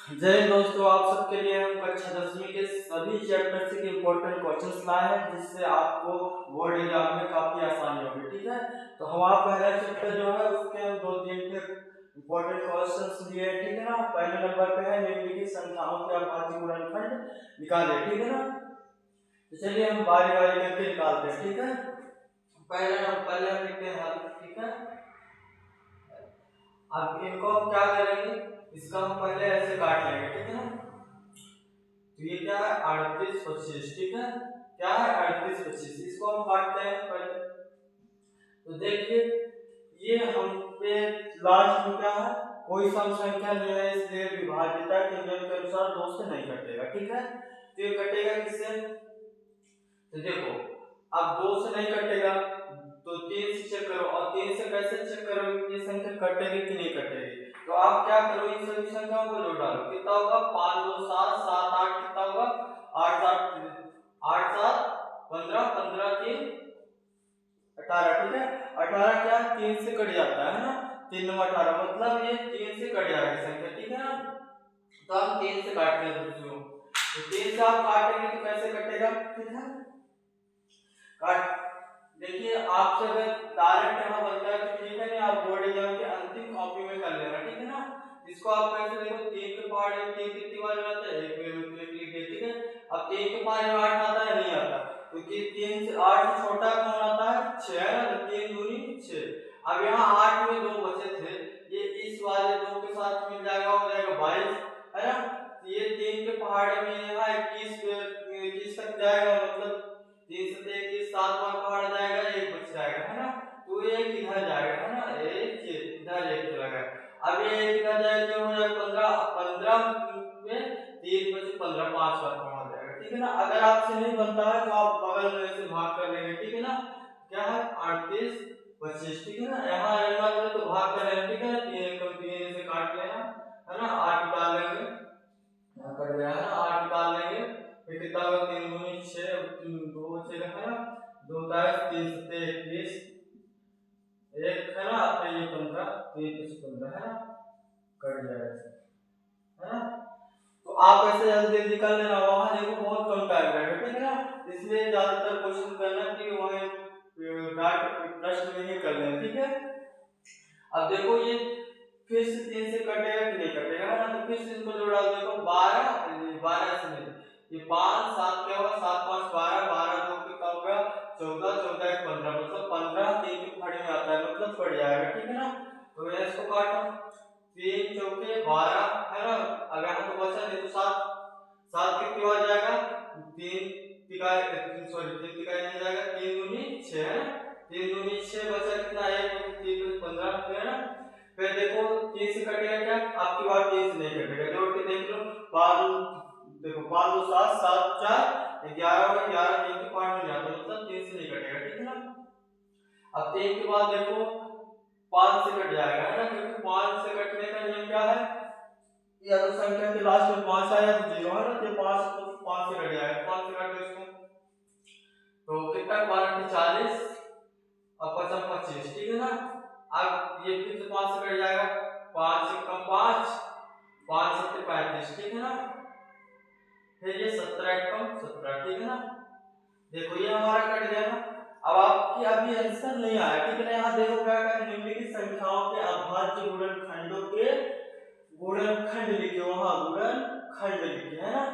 जय हिंद दोस्तों, आप सबके लिए हम कक्षा 10वीं के सभी चैप्टर से इम्पोर्टेंट क्वेश्चंस लाए हैं जिससे आपको बोर्ड एग्जाम में काफी आसानी होगी। ठीक है, तो हमारा पहला चैप्टर जो है उसके हम 2-3 इम्पोर्टेंट क्वेश्चंस लिए हैं। ठीक है ना, पहले नंबर पे है निम्नलिखित संख्याओं के अभाज्य गुणनखंड निकालें। ठीक है ना, तो चलिए हम बारी बारी करके निकालते हैं। ठीक है, पहले हम लिखते हैं हल। ठीक है, अब इनको हम क्या करेंगे, इसका हम पहले ऐसे काट लेंगे। ठीक है ना, तो ये क्या है 38-25। ठीक है, क्या है 38-25, इसको हम काटते हैं पहले। तो देखिए ये हम पे लास्ट में क्या है, कोई सम संख्या नहीं है इसलिए विभाज्यता के नियम के अनुसार 2 से नहीं कटेगा। ठीक है, तो ये कटेगा किससे, तो देखो अब 2 से नहीं कटेगा तो 3 से चेक करो, और 3 से कैसे चेक करो ये संख्या कटेगी कि नहीं कटेगी। तो आप क्या करो, इन सभी संख्याओं को जोड़ डालो, कितना होगा 5 2 7 7 8, कितना होगा 8 7 15 15 3 18। ठीक है, 18 क्या 3 से कट जाता है ना, 3 9 18, मतलब ये 3 से कट जाएगी संख्या। ठीक है ना, तो हम 3 से काटते हैं दूसरों, तो 3 से आप काटेंगे तो कैसे कटेगा। ठीक है, काट देखिए आपसे अगर डायरेक्ट यहाँ बनता है तो ठीक है, नहीं आप बोर्ड एग्जाम के अंतिम कॉपी में कर लेना। ठीक है ना, इसको आप कैसे देखो 3 के पावर में 3 कितनी बार में आता है, एक में लिख दिया। ठीक है, अब 3 के पावर में 8 आता है, नहीं आता, क्योंकि 3 से 8 से छोटा कौन आता है 6 है ना, तो 3 दूनी 6। अब यहाँ 8 में 2 बचे थे, ये इस वाले 2 के साथ मिल जाएगा, हो जाएगा 22 है ना। तो ये 3 के पहाड़ में यहाँ 21 तक जाएगा, मतलब 3 से 21 7 बार पहाड़ जाएगा, एक बच जाएगा है ना, तो एक इधर जाएगा है ना, एक इधर एक चला गया। अब ये एक इधर जाएगा जो हो जाएगा 15 15 में 3 बचे 15 5 बार पहाड़ जाएगा। ठीक है ना, अगर आपसे नहीं बनता है तो आप बगल में से भाग कर लेंगे। ठीक है ना, क्या है 38-25। ठीक है ना, यहाँ रहना तो भाग कर लेंगे। ठीक है ना, 3 को 3 से काट लेना है ना, 8 निकाल लेंगे, यहाँ कट गया है ना, 8 निकाल लेंगे, फिर कितना होगा 3 दूनी 6, 2 बचेगा है ना, 2 10 3 7 21 एक है ना, फिर ये 15 3 से 15 है ना, कट जाएगा है ना। तो आप ऐसे जल्दी जल्दी कर लेना, वहां देखो बहुत कम टाइम रहेगा। ठीक है ना, इसलिए ज्यादातर क्वेश्चन करना कि वहां डाट प्रश्न में ही कर लें। ठीक है, अब देखो ये फिर से 3 से कटेगा कि नहीं कटेगा है ना, तो फिर से इसको जोड़ा, देखो 12 से नहीं, ये 5 7 क्या होगा 7 5 12 12 2 कितना होगा 14 14 1 15, मतलब 15 3 के फड़े में आता है, मतलब पड़ जाएगा। ठीक है ना, तो मैं इसको काटो 3 चौके 12 है ना, अगर हम तो बचा नहीं तो 7 7 कितनी बार जाएगा 3 तिकाई 3 सॉरी 3 तिकाई नहीं जाएगा, 3 दूनी 6 है ना, 3 दूनी 6 बचा कितना 1 3 15 है ना। फिर देखो 3 से कटेगा क्या, आपकी बात 3 से नहीं कटेगा, जोड़ के देख लो 5 देखो 5 2 7 7 4 11 और 11 3 के पार्ट में जाता है, मतलब 3 से नहीं कटेगा। ठीक है ना, अब 3 के बाद देखो 5 से कट जाएगा है ना, क्योंकि 5 से कटने का नियम क्या है, या तो संख्या के लास्ट में 5 आया तो 0 है ना, तो 5 से कट जाएगा, 5 से काट दो इसको, तो कितना 12 40 और 5 25। ठीक है ना, अब ये फिर से 5 से कट जाएगा, 5 से कम 5 5 7 35। ठीक है ना, फिर ये 17 कम 17। ठीक है ना, देखो ये हमारा कट गया ना। अब आपकी अभी आंसर नहीं आया। ठीक है ना, यहाँ देखो क्या करें, निम्नलिखित संख्याओं के अभाज्य गुणनखंडों के गुणनखंड लिखे, वहां गुणनखंड लिखे है ना,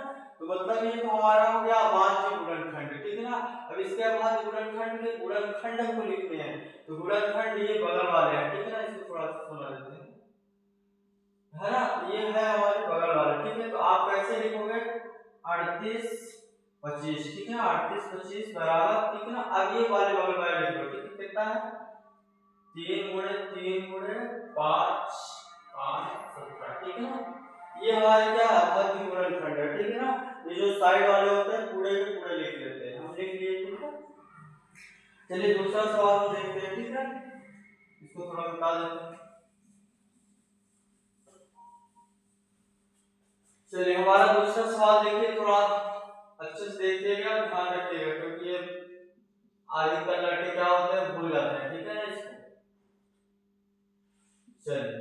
तो मतलब ये तो हमारा हो गया अभाज्य गुणनखंड। ठीक है ना, अब इसके अभाज्य गुणनखंड के गुणनखंड हमको लिखने हैं, तो गुणनखंड ये बगल वाले हैं। ठीक है ना, इसको थोड़ा सा सुना देते हैं है ना, ये है हमारे बगल वाले। ठीक है, तो आप कैसे लिखोगे 38-25। ठीक है, 38-25 बराबर। ठीक है ना, अब ये वाले बगल वाले लिख लो। ठीक है, कितना है 3 गुणे 3 गुणे 5 5 17। ठीक है ना, ये हमारे क्या अभाज्य गुणनखंड है। ठीक है ना, ये जो साइड वाले होते हैं पूरे के पूरे लिख लेते हैं, हम लिख लिए। ठीक है, चलिए दूसरा सवाल हम देखते हैं। ठीक है, इसको थोड़ा बता देते हैं। चलिए हमारा दूसरा सवाल देखिए, थोड़ा अच्छे से देखिएगा, ध्यान रखिएगा, क्योंकि ये अधिकतर लड़के क्या होते हैं भूल जाते हैं। ठीक है ना, इसको चलिए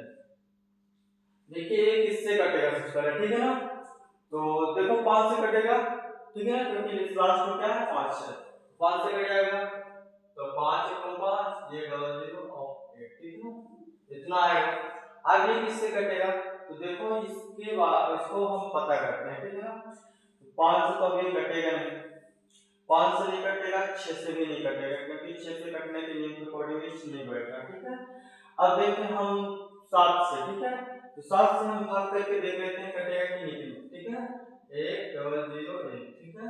देखिए, एक इससे कटेगा सबसे पहले, ठीक है ना। तो देखो 5 से कटेगा, ठीक है ना, क्योंकि लास्ट में क्या है 5 है, 5 से कट जाएगा तो 5 × 5 ये डबल 0 और 8, ठीक है, इतना आएगा। आगे किससे कटेगा तो देखो इसके बाद इसको हम पता करते हैं, ठीक है ना। तो 5 से तो अभी कटेगा नहीं, 5 से नहीं कटेगा, 6 से भी नहीं कटेगा, क्योंकि 6 से कटने के नियम के अकॉर्डिंग नहीं बैठा, ठीक है। अब देखते हैं हम 7 से, ठीक है, तो 7 से हम भाग करके देख लेते हैं कटेगा कि नहीं, ठीक है, 1 डबल 0 1, ठीक है।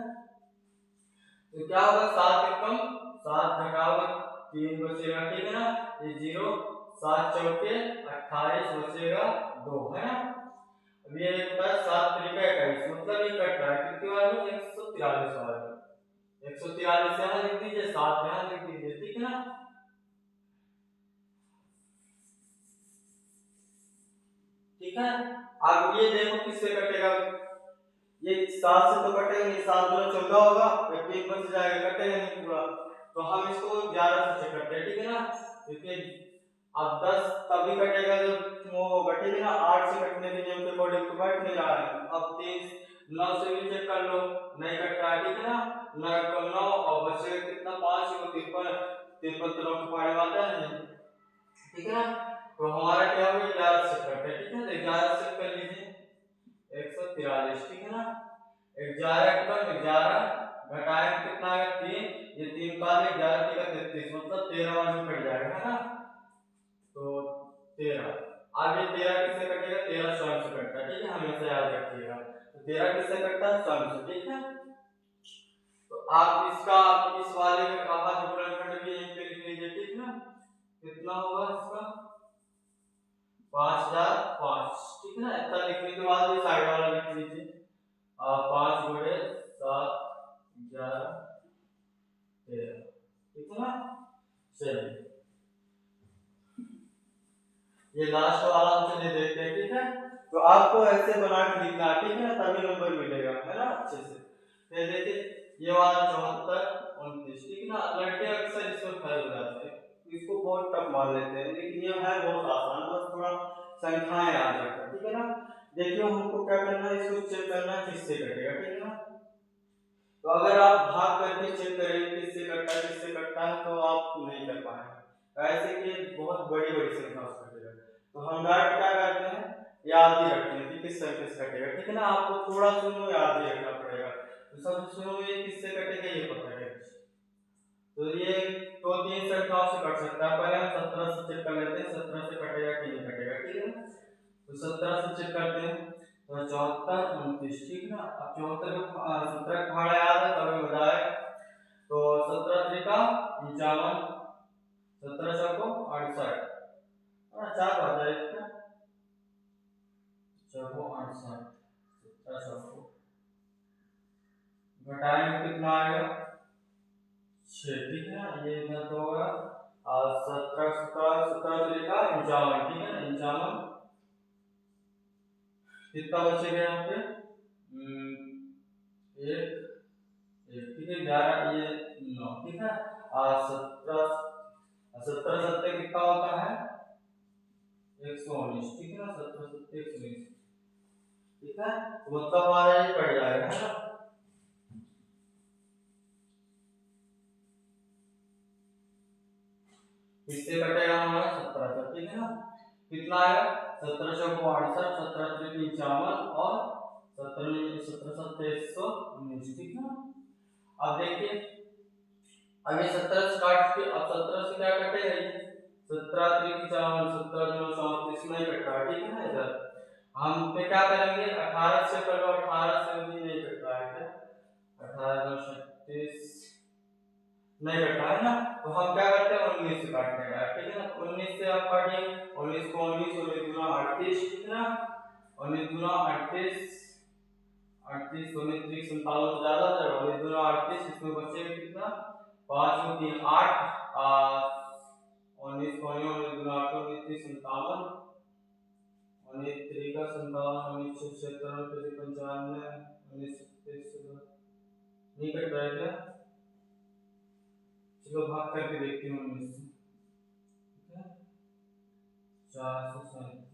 तो क्या होगा 7 कम 7 घटाओ 3 बचेगा, ठीक है ना, ये 0 7 चौके 28 बचेगा 2, है ना। अब ये होता है 7 त्रिका 21, मतलब ये कट रहा है कितनी बार में 143 बार, 143 यहाँ लिख दीजिए, 7 यहाँ लिख दीजिए, ठीक है ना। ठीक है, अब ये देखो किससे कटेगा, ये 7 से तो कटेगा नहीं, 7 दूना 14 होगा, 3 बच जाएगा, कटेगा नहीं पूरा, तो हम इसको 11 से चेक करते हैं, ठीक है ना। क्योंकि अब 10 तभी कटेगा जब वो होगा, ठीक है ना, 8 से कटने के नियम के अकॉर्डिंग तो कट नहीं रहा है। अब 3 9 से भी चेक कर लो, नहीं कट रहा है, ठीक है ना, 9 को 9 और बचेगा कितना 5 को 53, 53 तो 9 के पहाड़े में आता है नहीं, ठीक है ना। तो हमारा क्या हो गया 11 से करते हैं, ठीक है, तो 11 से कर लीजिए 143, ठीक है ना। 11 का 11 घटाएं कितना है 3, ये 3 का 11 का 33, मतलब 13 बार में कट जाएगा, है ना। तो 13 आगे 13 किससे कटेगा, 13 स्वयं से कटता है, ठीक है, हमेशा याद रखिएगा। तो 13 किससे कटता है, स्वयं से, ठीक है। तो आप इसका इस वाले का आधा गुणनखंड भी यहीं पे लिख लीजिए, ठीक है ना। कितना होगा इसका 5005, ठीक है ना। इतना लिखने के बाद ये साइड वाला लिख लीजिए, 5 गुणे 7 11 13, ठीक है ना। चलिए ये लास्ट वाला हम चलिए देखते हैं, ठीक है। तो आपको ऐसे बना के लिखना है, ठीक है ना, तभी नंबर मिलेगा, है ना, अच्छे से। फिर देखिए ये वाला 74 29, ठीक है ना। लड़के अक्सर इसमें फेल हो जाते हैं, इसको बहुत टफ मान लेते हैं, लेकिन ये है बहुत आसान, बस थोड़ा संख्याएं याद रखना, ठीक है ना। देखिए हमको क्या करना है, इसको चेक करना है किससे कटेगा, ठीक है ना। तो अगर आप भाग करके चेक करेंगे किससे कटता है तो आप नहीं कर पाएंगे, ऐसे कि बहुत बड़ी बड़ी संख्या से कटेगा। तो हम डायरेक्ट क्या करते हैं, याद ही रखते हैं कि किस संख्या से कटेगा, ठीक है ना। आपको थोड़ा सुनो याद ही रखना पड़ेगा, तो सबसे सुनो ये किससे कटेगा ये पता है। तो ये 2-3 संख्याओं से कट सकता है, पहले हम 17 से चेक कर लेते हैं 17 से कटेगा कि नहीं कटेगा, ठीक है ना। तो 17 से चेक करते हैं, तो 74 29, ठीक है ना। अब 74 को 17 का भाड़ा याद है तभी मजा आए, तो 17 त्रिका 55, 17 चौको 68, चार आ जाएगा, चौको 68, 17 चौको घटाएंगे कितना आएगा 6, ठीक है ना। ये इधर तो होगा 17 17 17 त्रिका 55, ठीक है ना, 55 कितना बचेगा यहाँ पे एक, ठीक है, 11 ये 9, ठीक है। 17 17 सत्ते कितना होता है 119, ठीक है ना, 17 सत्ते 119, ठीक है। तो मतलब हमारा ये कट जाएगा, है ना। इससे कटेगा हमारा 17 से, ठीक है ना। कितना आएगा 17 चौको 68, 17 त्रिक 55 और 17 17 सत्ते 119, ठीक है ना। अब देखिए अब ये 17 से काट के, अब 17 से क्या कटेगा ये 17 त्रिक 55, 17 दूना 34 नहीं कट रहा, ठीक है ना। इधर हम पे क्या करेंगे 18 से कर लो, 18 से भी नहीं कट रहा है क्या, 18 दूना 36 नहीं कट रहा है ना। तो हम क्या करते हैं 19 से काटने का, ठीक है ना। 19 से आप काटिए, 19 को 19 19 दूना 38, ठीक है ना, 19 दूना 38 38 19 3 57 तो ज्यादा है, 19 दूना 38, इसमें बचेगा कितना 5 में 3 8, 19 को 19 दूना 8 19 3 57, 19 3 का 57, 19 76 95, 19 23 नहीं कट रहा है क्या, चलो भाग करके देखते हैं 19 से, ठीक है 437,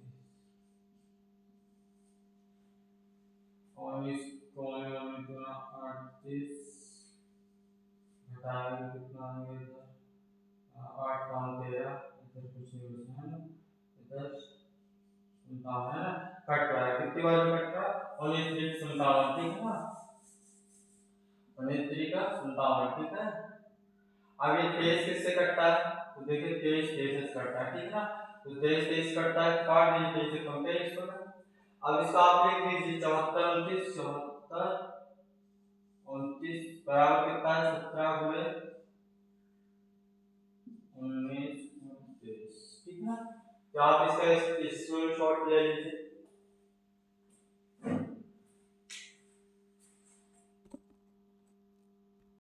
अब इसको 38 घटाएंगे कितना आएगा इधर 8 5 13 इधर कुछ नहीं बचा है ना इधर 57 है ना कट रहा है कितनी बार कट रहा है 19 3 57 ठीक है ना 19 3 का 57 ठीक है। अब ये 23 किससे कटता है तो देखिए 23 23 से कटता है ठीक है ना तो 23 23 कटता है काट दीजिए 23 से कम करिए इसको ना। अब इसका आप लिख दीजिए 74 29 74 29 बराबर कितना है 17 गुणे 19 29 ठीक है। तो आप इसका स्क्रीनशॉट ले लीजिए।